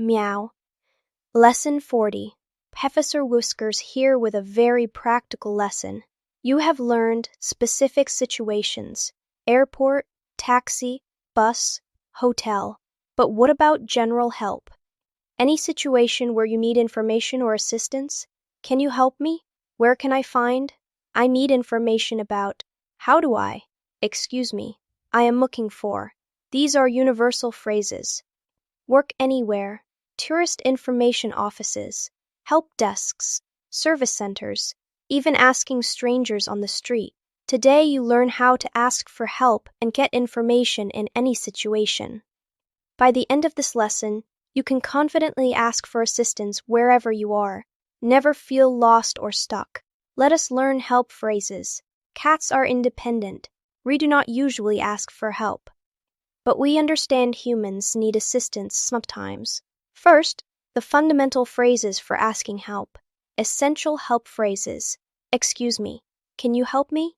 Meow. Lesson 40. Professor Whiskers here with a very practical lesson. You have learned specific situations: airport, taxi, bus, hotel. But what about general help? Any situation where you need information or assistance? Can you help me? Where can I find? I need information about. How do I? Excuse me. I am looking for. These are universal phrases. Work anywhere. Tourist information offices, help desks, service centers, even asking strangers on the street. Today you learn how to ask for help and get information in any situation. By the end of this lesson, you can confidently ask for assistance wherever you are. Never feel lost or stuck. Let us learn help phrases. Cats are independent. We do not usually ask for help, but we understand humans need assistance sometimes. First, the fundamental phrases for asking help. Essential help phrases. Excuse me. Can you help me?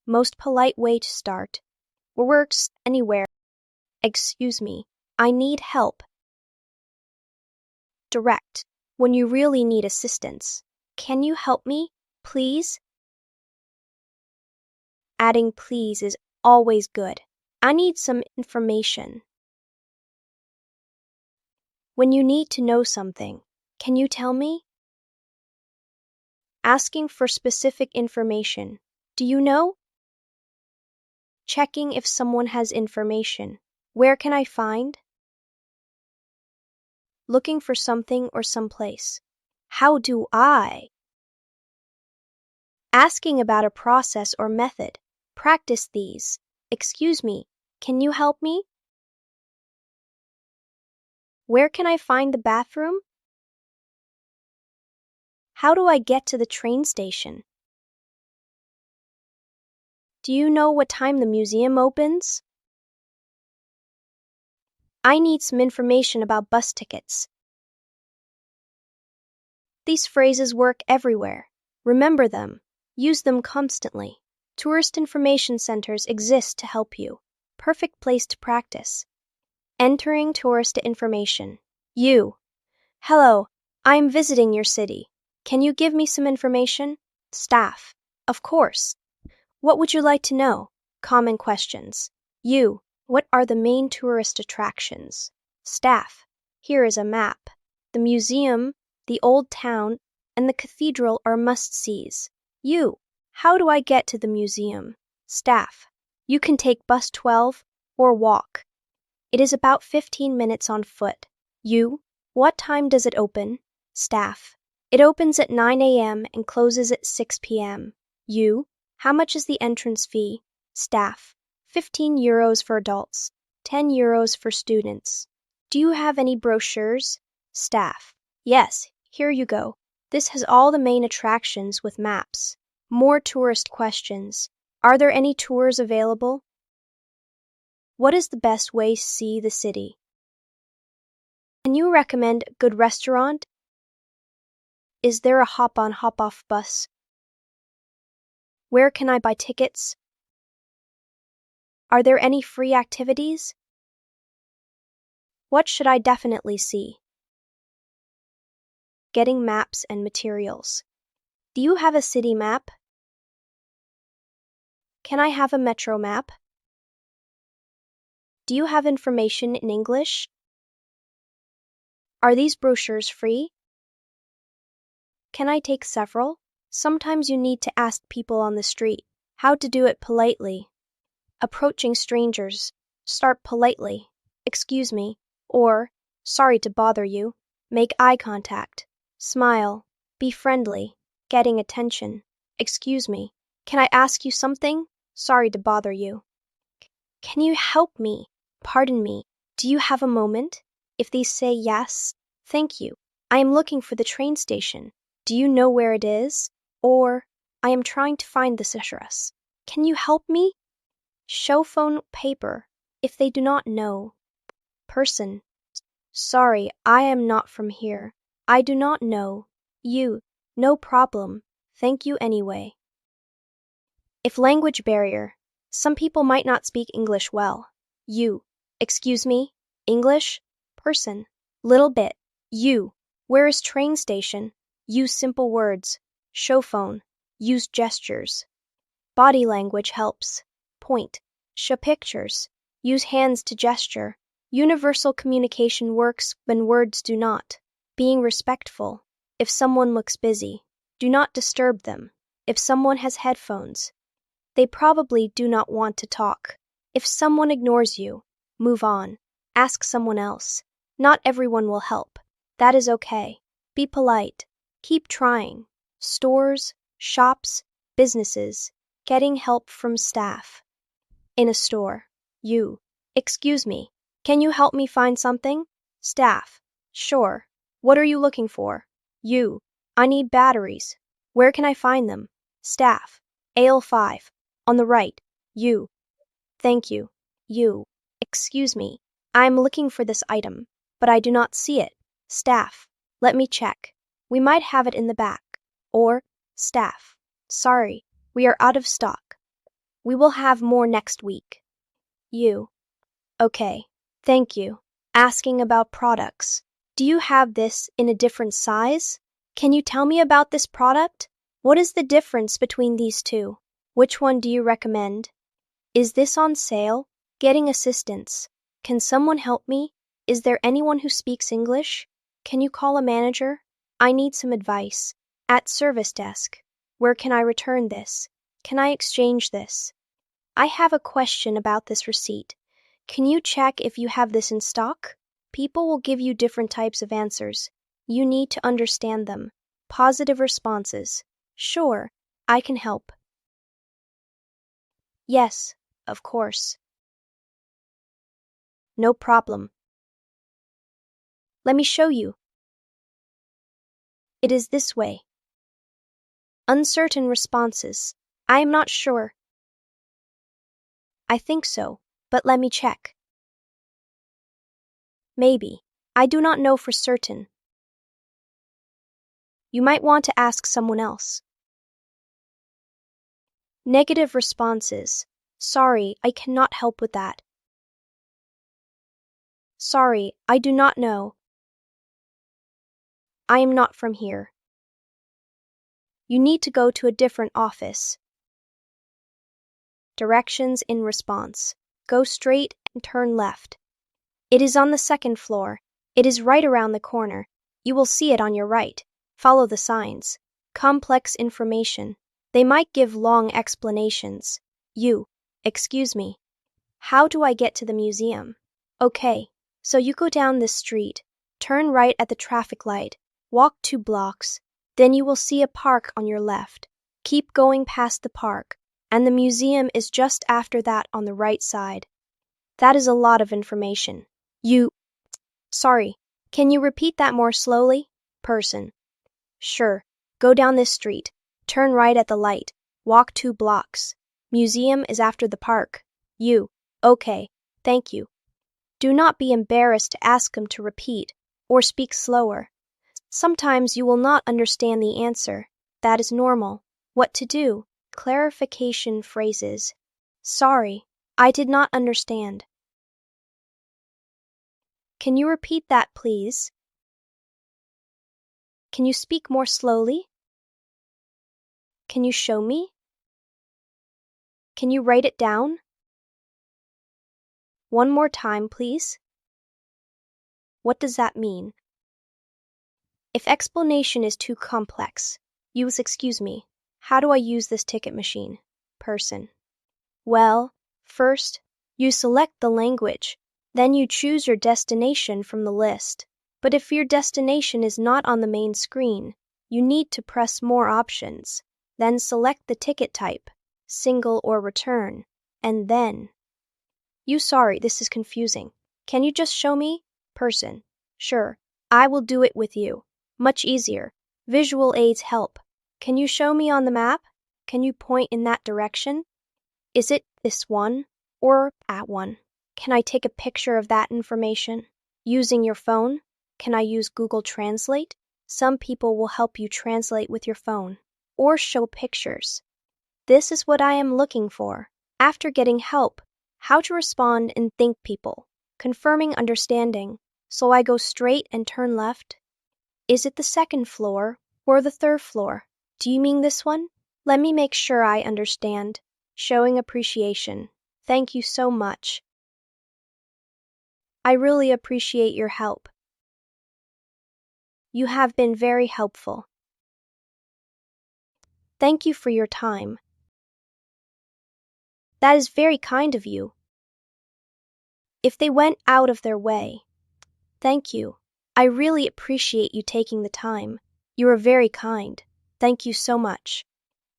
Most polite way to start. Works anywhere. Excuse me. I need help. Direct. When you really need assistance. Can you help me, please? Adding please is always good. I need some information. When you need to know something, can you tell me? Asking for specific information. Do you know? Checking if someone has information. Where can I find? Looking for something or someplace. How do I? Asking about a process or method. Practice these. Excuse me, can you help me? Where can I find the bathroom? How do I get to the train station? Do you know what time the museum opens? I need some information about bus tickets. These phrases work everywhere. Remember them. Use them constantly. Tourist information centers exist to help you. Perfect place to practice. Entering tourist information. You. Hello, I am visiting your city. Can you give me some information? Staff. Of course. What would you like to know? Common questions. You. What are the main tourist attractions? Staff. Here is a map. The museum, the old town, and the cathedral are must-sees. You. How do I get to the museum? Staff. You can take bus 12 or walk. It is about 15 minutes on foot. You. What time does it open? Staff. It opens at 9 a.m. and closes at 6 p.m. You. How much is the entrance fee? Staff. 15 euros for adults, 10 euros for students. Do you have any brochures? Staff. Yes, here you go. This has all the main attractions with maps. More tourist questions. Are there any tours available? What is the best way to see the city? Can you recommend a good restaurant? Is there a hop-on hop-off bus? Where can I buy tickets? Are there any free activities? What should I definitely see? Getting maps and materials. Do you have a city map? Can I have a metro map? Do you have information in English? Are these brochures free? Can I take several? Sometimes you need to ask people on the street how to do it politely. Approaching strangers, start politely. Excuse me, or sorry to bother you. Make eye contact. Smile. Be friendly. Getting attention. Excuse me. Can I ask you something? Sorry to bother you. Can you help me? Pardon me. Do you have a moment? If they say yes, thank you. I am looking for the train station. Do you know where it is? Or, I am trying to find this address. Can you help me? Show phone paper. If they do not know. Person. Sorry, I am not from here. I do not know. You. No problem. Thank you anyway. If language barrier. Some people might not speak English well. You. Excuse me, English, person. Little bit. You. Where is train station? Use simple words. Show phone. Use gestures. Body language helps. Point. Show pictures. Use hands to gesture. Universal communication works when words do not. Being respectful. If someone looks busy, do not disturb them. If someone has headphones, they probably do not want to talk. If someone ignores you, move on. Ask someone else. Not everyone will help. That is okay. Be polite. Keep trying. Stores, shops, businesses. Getting help from staff. In a store. You. Excuse me. Can you help me find something? Staff. Sure. What are you looking for? You. I need batteries. Where can I find them? Staff. Aisle 5. On the right. You. Thank you. You. Excuse me. I am looking for this item, but I do not see it. Staff. Let me check. We might have it in the back. Or, staff. Sorry, we are out of stock. We will have more next week. You. Okay. Thank you. Asking about products. Do you have this in a different size? Can you tell me about this product? What is the difference between these two? Which one do you recommend? Is this on sale? Getting assistance. Can someone help me? Is there anyone who speaks English? Can you call a manager? I need some advice. At service desk. Where can I return this? Can I exchange this? I have a question about this receipt. Can you check if you have this in stock? People will give you different types of answers. You need to understand them. Positive responses. Sure, I can help. Yes, of course. No problem. Let me show you. It is this way. Uncertain responses. I am not sure. I think so, but let me check. Maybe. I do not know for certain. You might want to ask someone else. Negative responses. Sorry, I cannot help with that. Sorry, I do not know. I am not from here. You need to go to a different office. Directions in response. Go straight and turn left. It is on the second floor. It is right around the corner. You will see it on your right. Follow the signs. Complex information. They might give long explanations. You. Excuse me. How do I get to the museum? Okay, so you go down this street, turn right at the traffic light, walk 2 blocks, then you will see a park on your left. Keep going past the park, and the museum is just after that on the right side. That is a lot of information. Sorry, can you repeat that more slowly? Person. Sure, go down this street, turn right at the light, walk 2 blocks. Museum is after the park. Okay, thank you. Do not be embarrassed to ask them to repeat or speak slower. Sometimes you will not understand the answer. That is normal. What to do? Clarification phrases. Sorry, I did not understand. Can you repeat that, please? Can you speak more slowly? Can you show me? Can you write it down? One more time, please. What does that mean? If explanation is too complex, use excuse me. How do I use this ticket machine? Person. Well, first, you select the language. Then you choose your destination from the list. But if your destination is not on the main screen, you need to press more options. Then select the ticket type, single or return, and then. Sorry, this is confusing. Can you just show me? Person. Sure, I will do it with you. Much easier. Visual aids help. Can you show me on the map? Can you point in that direction? Is it this one or that one? Can I take a picture of that information? Using your phone? Can I use Google Translate? Some people will help you translate with your phone or show pictures. This is what I am looking for. After getting help, how to respond and thank people. confirming understanding. So I go straight and turn left? Is it the second floor or the third floor? Do you mean this one? Let me make sure I understand. Showing appreciation. Thank you so much. I really appreciate your help. You have been very helpful. Thank you for your time. That is very kind of you. If they went out of their way. Thank you. I really appreciate you taking the time. You are very kind. Thank you so much.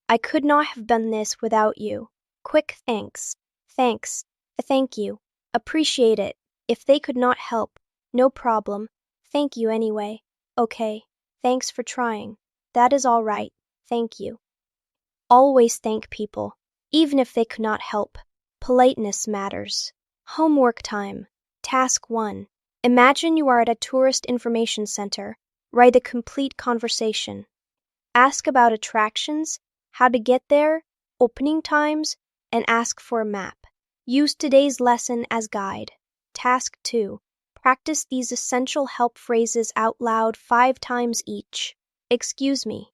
I could not have done this without you. Quick thanks. Thanks. Thank you. Appreciate it. If they could not help, no problem. Thank you anyway. Okay. Thanks for trying. That is all right. Thank you. Always thank people, even if they could not help. Politeness matters. Homework time. Task 1. Imagine you are at a tourist information center. Write a complete conversation. Ask about attractions, how to get there, opening times, and ask for a map. Use today's lesson as guide. Task 2. Practice these essential help phrases out loud 5 times each. Excuse me.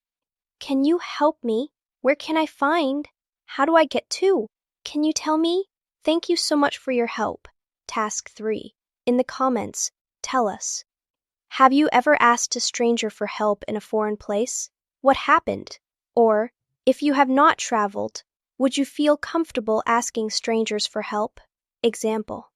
Can you help me? Where can I find? How do I get to? Can you tell me? Thank you so much for your help. Task 3. In the comments, tell us. Have you ever asked a stranger for help in a foreign place? What happened? Or, if you have not traveled, would you feel comfortable asking strangers for help? Example.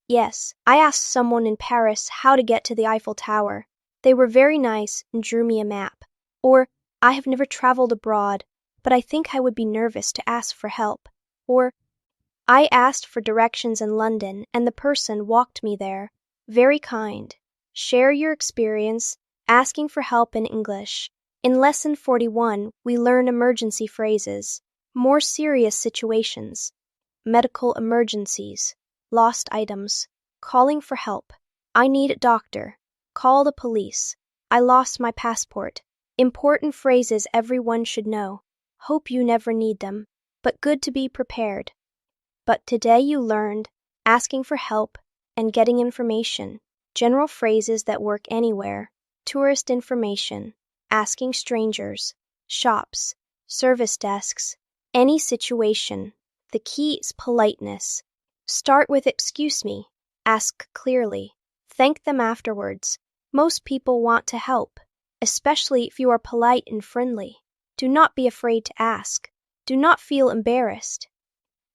Yes, I asked someone in Paris how to get to the Eiffel Tower. They were very nice and drew me a map. Or, I have never traveled abroad, but I think I would be nervous to ask for help. Or, I asked for directions in London and the person walked me there. Very kind. Share your experience asking for help in English. In Lesson 41, we learn emergency phrases, more serious situations, medical emergencies, lost items, calling for help. I need a doctor. Call the police. I lost my passport. Important phrases everyone should know. Hope you never need them, but good to be prepared. But today you learned asking for help and getting information, general phrases that work anywhere, tourist information, asking strangers, shops, service desks, any situation. The key is politeness. Start with excuse me, ask clearly, thank them afterwards. Most people want to help, especially if you are polite and friendly. Do not be afraid to ask. Do not feel embarrassed.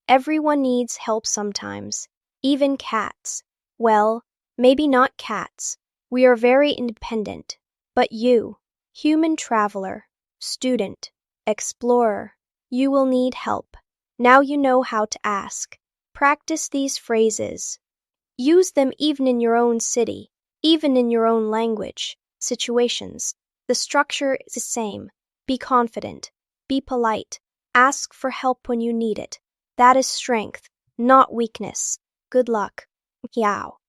Everyone needs help sometimes, even cats. Well, maybe not cats. We are very independent. But you, human traveler, student, explorer, you will need help. Now you know how to ask. Practice these phrases. Use them even in your own city, even in your own language, situations. The structure is the same. Be confident. Be polite. Ask for help when you need it. That is strength, not weakness. Good luck. Yao.